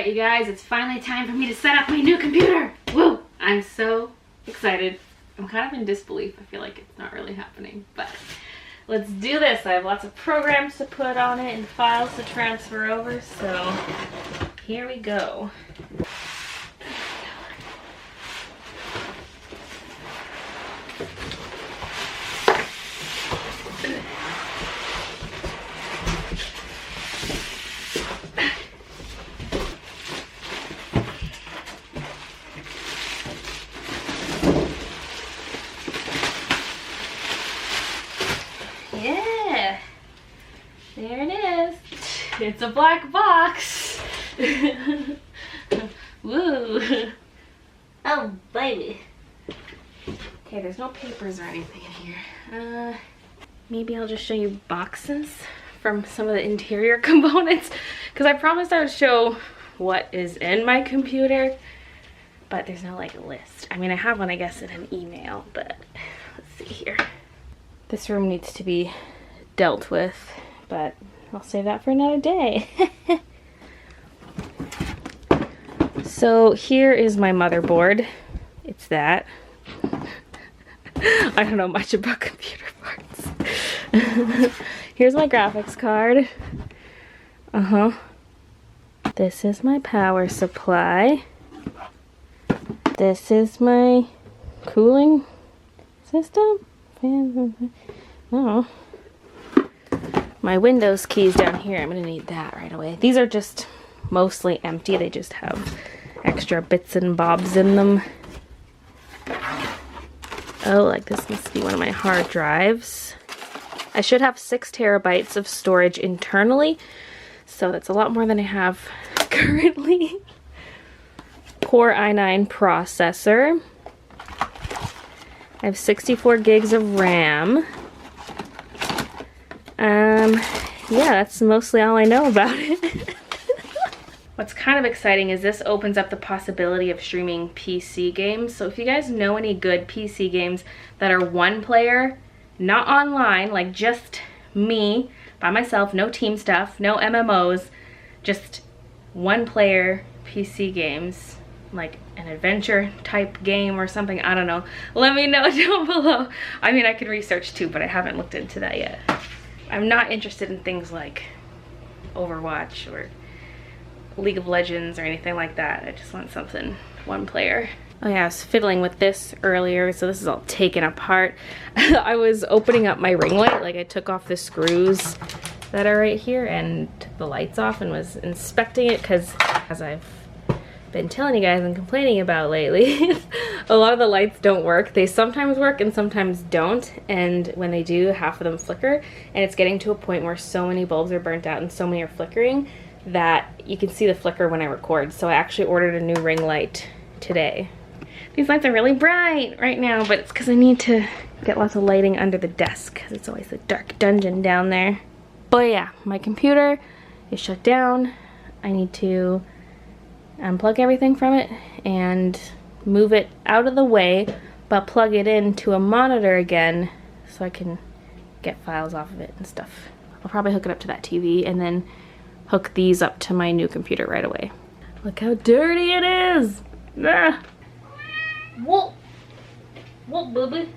Alright you guys, it's finally time for me to set up my new computer. Woo! I'm so excited. I'm kind of in disbelief. I feel like it's not really happening, but let's do this. I have lots of programs to put on it and files to transfer over, so here we go. Yeah, there it is. It's a black box. Woo. Oh, baby. Okay, there's no papers or anything in here. Maybe I'll just show you boxes from some of the interior components, because I promised I would show what is in my computer, but there's no like list. I mean, I have one, I guess, in an email, but let's see here. This room needs to be dealt with, but I'll save that for another day. So here is my motherboard. It's that. I don't know much about computer parts. Here's my graphics card. This is my power supply. This is my cooling system. Oh, my Windows keys down here. I'm gonna need that right away. These are just mostly empty. They just have extra bits and bobs in them. Oh, like this must be one of my hard drives. I should have 6 terabytes of storage internally, so that's a lot more than I have currently. Core i9 processor. I have 64 gigs of RAM. Yeah, that's mostly all I know about it. What's kind of exciting is this opens up the possibility of streaming PC games. So if you guys know any good PC games that are one player, not online, like just me by myself, no team stuff, no MMOs, just one player PC games, like an adventure type game or something, I don't know, let me know down below. I mean, I could research too, but I haven't looked into that yet. I'm not interested in things like Overwatch or League of Legends or anything like that. I just want something one player. Oh yeah, I was fiddling with this earlier, so this is all taken apart. I was opening up my ring light, like I took off the screws that are right here and the lights off and was inspecting it, because as I've been telling you guys and complaining about lately, a lot of the lights don't work. They sometimes work and sometimes don't, and when they do, half of them flicker, and it's getting to a point where so many bulbs are burnt out and so many are flickering that you can see the flicker when I record. So I actually ordered a new ring light today. These lights are really bright right now, but it's because I need to get lots of lighting under the desk, because it's always a dark dungeon down there. But yeah, my computer is shut down. I need to unplug everything from it and move it out of the way, but plug it into a monitor again so I can get files off of it and stuff. I'll probably hook it up to that TV and then hook these up to my new computer right away. Look how dirty it is! Ah. Whoa! Whoa, baby!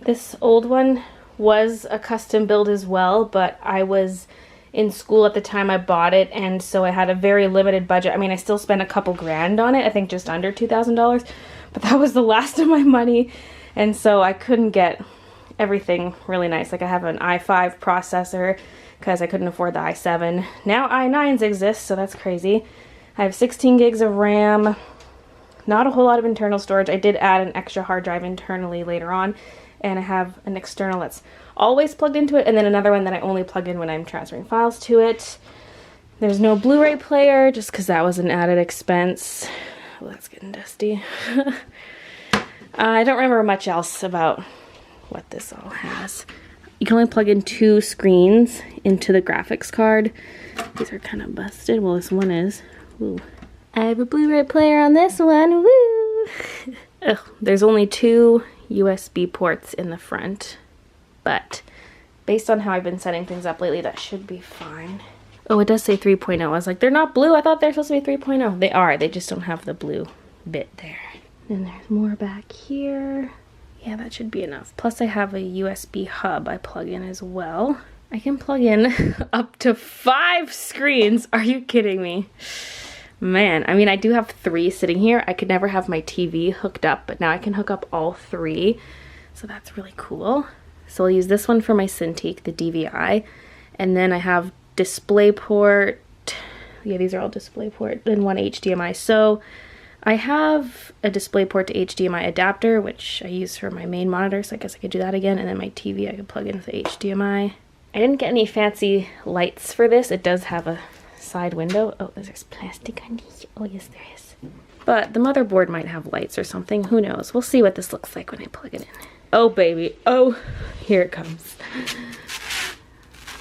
This old one was a custom build as well, but I was in school at the time I bought it, and so I had a very limited budget. I mean, I still spent a couple grand on it, I think just under $2,000, but that was the last of my money, and so I couldn't get everything really nice. Like I have an i5 processor because I couldn't afford the i7. Now i9s exist, so that's crazy. I have 16 gigs of RAM, not a whole lot of internal storage. I did add an extra hard drive internally later on, and I have an external that's always plugged into it, and then another one that I only plug in when I'm transferring files to it. There's no Blu-ray player, just because that was an added expense. Oh, that's getting dusty. I don't remember much else about what this all has. You can only plug in 2 screens into the graphics card. These are kind of busted. Well, this one is. Ooh. I have a Blu-ray player on this one. Woo! Ugh, there's only 2 USB ports in the front, but based on how I've been setting things up lately, that should be fine. Oh, it does say 3.0. I was like, they're not blue. I thought they're supposed to be 3.0. They are. They just don't have the blue bit there. And there's more back here. Yeah, that should be enough. Plus I have a USB hub I plug in as well. I can plug in up to 5 screens. Are you kidding me? Man, I mean, I do have 3 sitting here. I could never have my TV hooked up, but now I can hook up all 3. So that's really cool. So I'll use this one for my Cintiq, the DVI. And then I have DisplayPort. Yeah, these are all DisplayPort. And 1 HDMI. So I have a DisplayPort to HDMI adapter, which I use for my main monitor, so I guess I could do that again. And then my TV I could plug into the HDMI. I didn't get any fancy lights for this. It does have a side window. Oh, there's plastic on these. Oh, yes, there is. But the motherboard might have lights or something. Who knows? We'll see what this looks like when I plug it in. Oh, baby. Oh, here it comes.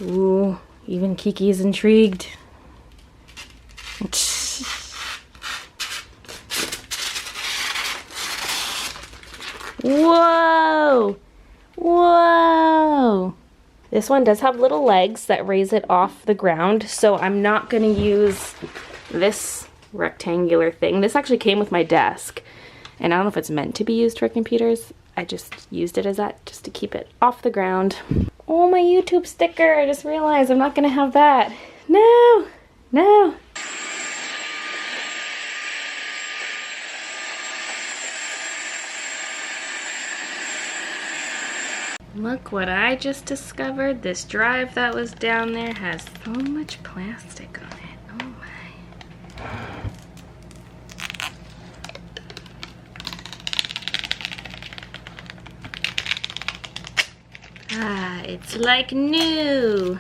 Ooh, even Kiki's intrigued. Whoa! Whoa! This one does have little legs that raise it off the ground, so I'm not going to use this rectangular thing. This actually came with my desk, and I don't know if it's meant to be used for computers. I just used it as that, just to keep it off the ground. Oh, my YouTube sticker! I just realized I'm not going to have that. No! No! Look what I just discovered. This drive that was down there has so much plastic on it. Oh my. Ah, it's like new.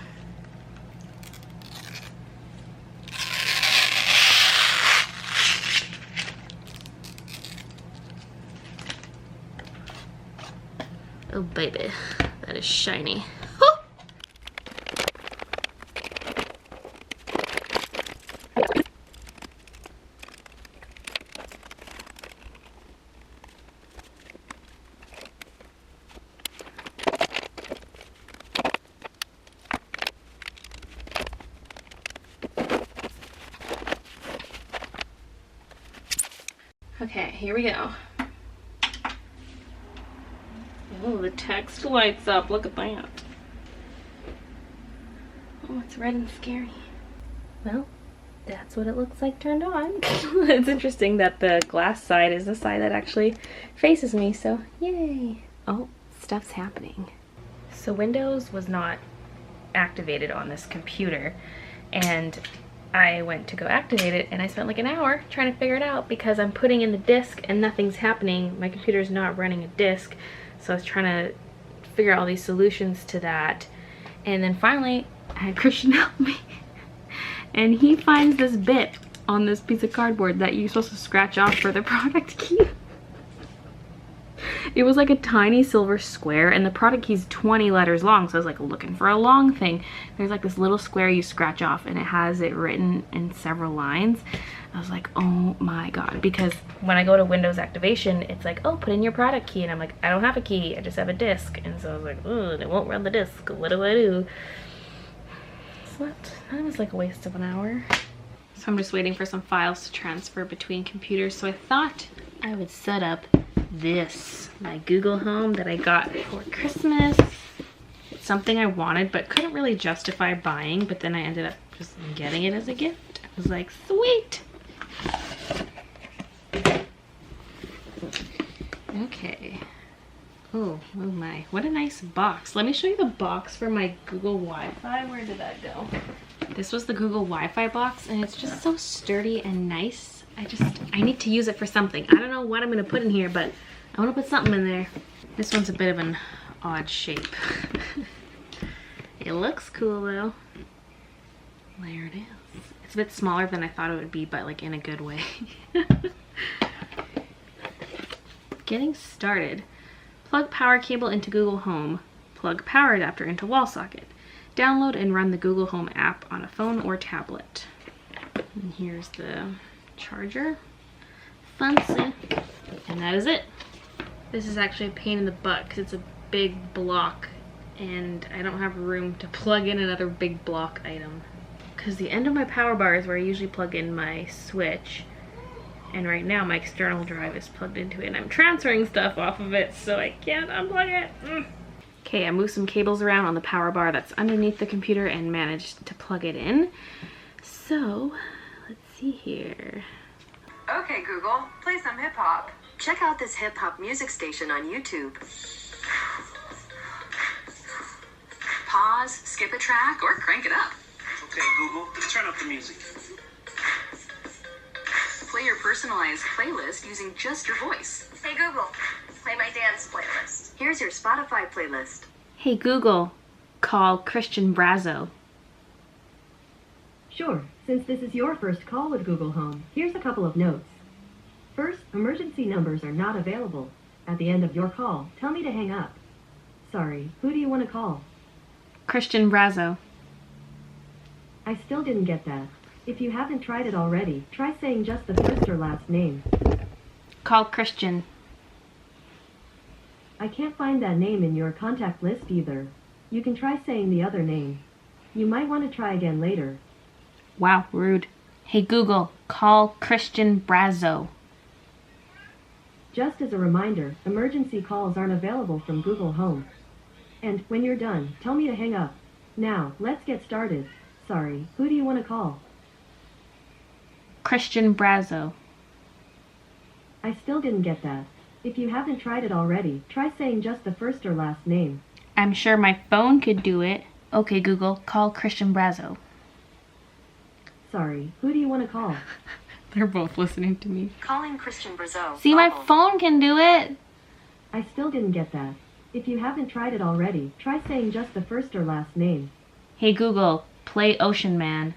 Oh baby, that is shiny. Okay, here we go. Oh, the text lights up. Look at that. Oh, it's red and scary. Well, that's what it looks like turned on. It's interesting that the glass side is the side that actually faces me, so yay. Oh, stuff's happening. So Windows was not activated on this computer, and I went to go activate it, and I spent like an hour trying to figure it out because I'm putting in the disk and nothing's happening. My computer's not running a disk. So I was trying to figure out all these solutions to that. And then finally, I had Christian help me. And he finds this bit on this piece of cardboard that you're supposed to scratch off for the product key. It was like a tiny silver square, and the product key's 20 letters long. So I was like looking for a long thing. There's like this little square you scratch off, and it has it written in several lines. I was like, oh my god, because when I go to Windows activation, it's like, oh, put in your product key, and I'm like, I don't have a key, I just have a disk. And so I was like, oh, it won't run the disk, what do I do? So that was like a waste of an hour. So I'm just waiting for some files to transfer between computers. So I thought I would set up this, my Google Home that I got for Christmas. It's something I wanted but couldn't really justify buying, but then I ended up just getting it as a gift. I was like, sweet! Okay. Oh my, what a nice box. Let me show you the box for my Google Wi-Fi. Where did that go? This was the Google Wi-Fi box, and it's just so sturdy and nice. I need to use it for something. I don't know what I'm gonna put in here, but I wanna put something in there. This one's a bit of an odd shape. It looks cool though. There it is. It's a bit smaller than I thought it would be, but like in a good way. Getting started. Plug power cable into Google Home. Plug power adapter into wall socket. Download and run the Google Home app on a phone or tablet. And here's the charger. Fancy. And that is it. This is actually a pain in the butt because it's a big block and I don't have room to plug in another big block item. Because the end of my power bar is where I usually plug in my switch. And right now my external drive is plugged into it and I'm transferring stuff off of it so I can't unplug it. Okay, I moved some cables around on the power bar that's underneath the computer and managed to plug it in. So, let's see here. Okay, Google, play some hip hop. Check out this hip hop music station on YouTube. Pause, skip a track, or crank it up. Okay, Google, turn up the music. Play your personalized playlist using just your voice. Hey Google, play my dance playlist. Here's your Spotify playlist. Hey Google, call Christian Brazo. Sure, since this is your first call with Google Home, here's a couple of notes. First, emergency numbers are not available. At the end of your call, tell me to hang up. Sorry, who do you want to call? Christian Brazo. I still didn't get that. If you haven't tried it already, try saying just the first or last name. Call Christian. I can't find that name in your contact list either. You can try saying the other name. You might want to try again later. Wow, rude. Hey Google, call Christian Brazo. Just as a reminder, emergency calls aren't available from Google Home. And when you're done, tell me to hang up. Now, let's get started. Sorry, who do you want to call? Christian Brazo. I still didn't get that. If you haven't tried it already, try saying just the first or last name. I'm sure my phone could do it. Okay Google, call Christian Brazo. Sorry, who do you want to call? They're both listening to me. Calling Christian Brazo. See, my phone can do it. I still didn't get that. If you haven't tried it already, try saying just the first or last name. Hey Google, play Ocean Man.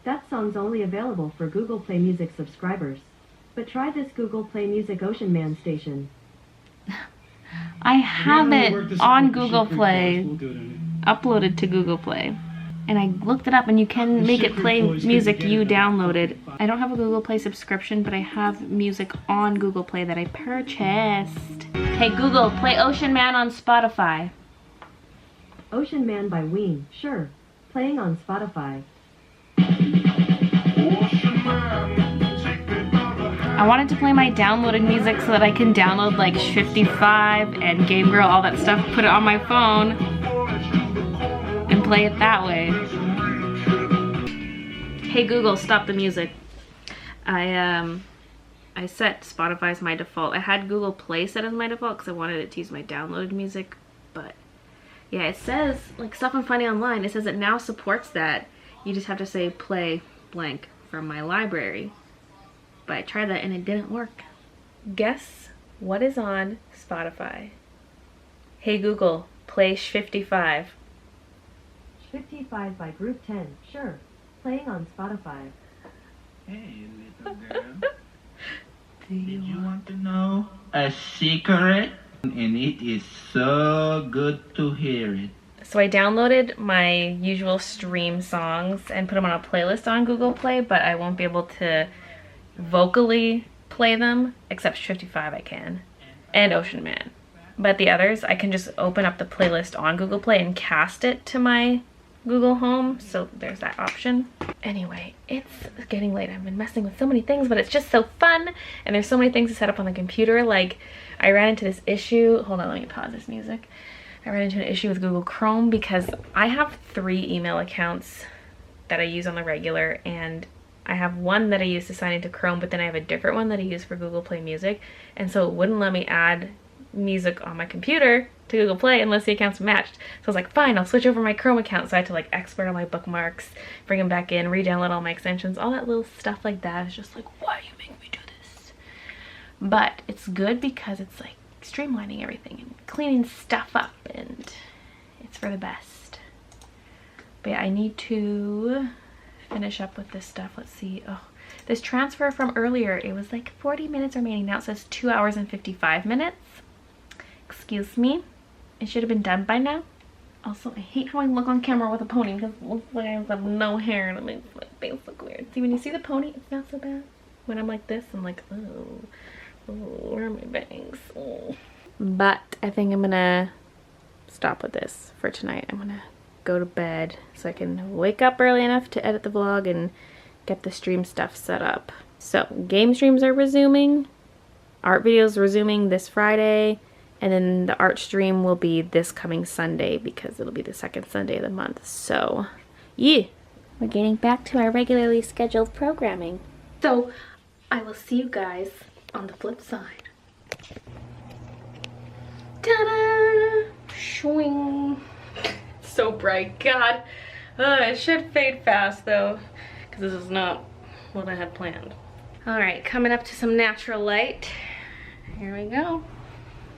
That song's only available for Google Play Music subscribers. But try this Google Play Music Ocean Man station. I have it on Google Play, uploaded to Google Play. And I looked it up and you can make it play music you downloaded. I don't have a Google Play subscription, but I have music on Google Play that I purchased. Hey Google, play Ocean Man on Spotify. Ocean Man by Ween, sure. Playing on Spotify. I wanted to play my downloaded music so that I can download like 55 and Game Girl, all that stuff, put it on my phone, and play it that way. Hey Google, stop the music. I set Spotify as my default. I had Google Play set as my default because I wanted it to use my downloaded music, but yeah, it says, like stuff I'm finding online, it says it now supports that. You just have to say play blank from my library. But I tried that and it didn't work. Guess what is on Spotify? Hey Google, play 55. 55 by Group 10, sure. Playing on Spotify. Hey, little girl. Did you want to know a secret? And it is so good to hear it. So I downloaded my usual stream songs and put them on a playlist on Google Play, but I won't be able to vocally play them, except 55 I can, and Ocean Man. But the others, I can just open up the playlist on Google Play and cast it to my Google Home, so there's that option. Anyway, it's getting late. I've been messing with so many things, but it's just so fun, and there's so many things to set up on the computer. Like, I ran into this issue. Hold on, let me pause this music. I ran into an issue with Google Chrome because I have 3 email accounts that I use on the regular, and I have one that I use to sign into Chrome, but then I have a different one that I use for Google Play Music, and so it wouldn't let me add music on my computer to Google Play unless the accounts matched. So I was like, fine, I'll switch over my Chrome account. So I had to like export all my bookmarks, bring them back in, re-download all my extensions, all that little stuff like that. It's just like, why do you make me do this? But it's good because it's like streamlining everything and cleaning stuff up, and it's for the best. But yeah, I need to finish up with this stuff. Let's see. Oh, this transfer from earlier, it was like 40 minutes remaining. Now it says 2 hours and 55 minutes. Excuse me. It should have been done by now. Also, I hate how I look on camera with a pony because it looks like I have no hair and it makes my face look weird. See, when you see the pony, it's not so bad. when I'm like this. I'm like, oh, where are my bangs? Oh. But I think I'm gonna stop with this for tonight. I'm gonna go to bed so I can wake up early enough to edit the vlog and get the stream stuff set up. So game streams are resuming, art videos resuming this Friday, and then the art stream will be this coming Sunday because it'll be the second Sunday of the month. So yeah, we're getting back to our regularly scheduled programming. So I will see you guys on the flip side. Ta-da! Shwing! So bright, God. It should fade fast though, because this is not what I had planned. All right, coming up to some natural light. Here we go.